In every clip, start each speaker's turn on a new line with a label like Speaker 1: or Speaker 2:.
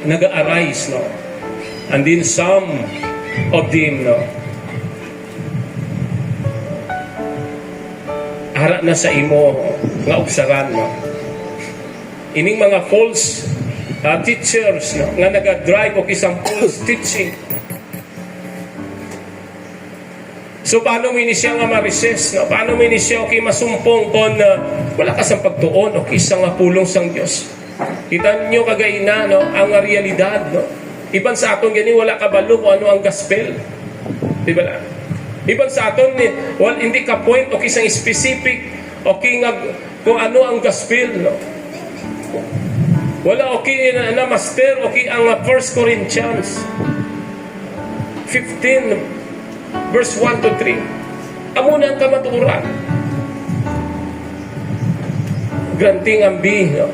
Speaker 1: naga-arise, no? And then some of them, no, hara na sa imo nga obsaran, no? Ining mga false teachers, no, nga naga-drive o isang false teaching. So paano mo ini siya nga ma-resist, no? Paano mo ini siya okay masumpong kung wala ka sa pagtuon o isang pulong sang Dios. Kita niyo kagaina, no, ang realidad, no. Iban sa aton gani wala kabalo kung ano ang gospel. Di ba? Iban sa aton ni hindi ka point o isang specific o kung ano ang gospel, no. Wala okay na master okay ang 1 Corinthians 15 verse 1 to 3. Amo na ang kamaturan. Granting ambi, no.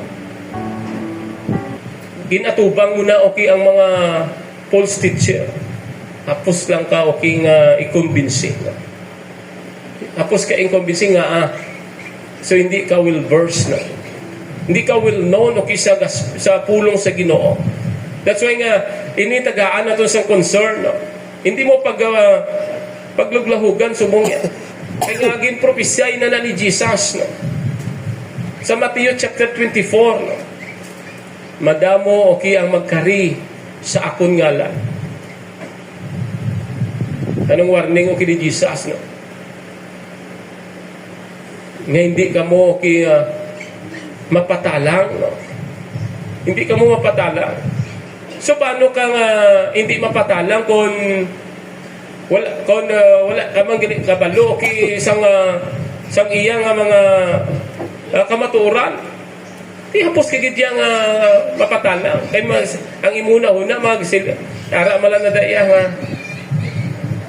Speaker 1: Ginatubang mo na okay ang mga false teacher. Tapos lang ka okay nga i-convince. No? Tapos ka i-convince nga so hindi ka will verse, no. Hindi ka will known okay sa pulong sa Ginoo. That's why nga initagaan nato sa concern, no. Hindi mo pagluglahugan subong yan. Kaya nga ginpropesyay na ni Jesus, no. Sa Matthew chapter 24, no. Madamo okay ang magkari sa akon ngalan. Anong warning okay ni Jesus, no? Nga hindi ka mo okay mapatalang, no? Hindi ka mo mapatalang. So paano ka hindi mapatalang kung wala ka man gani kabalo okay sang iyang mga kamaturan. Di hapos kagid yang mapatalang. Kay ang imuna-una ara malan na daya nga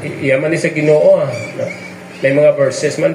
Speaker 1: iyaman ni sa Ginoo, may mga verses man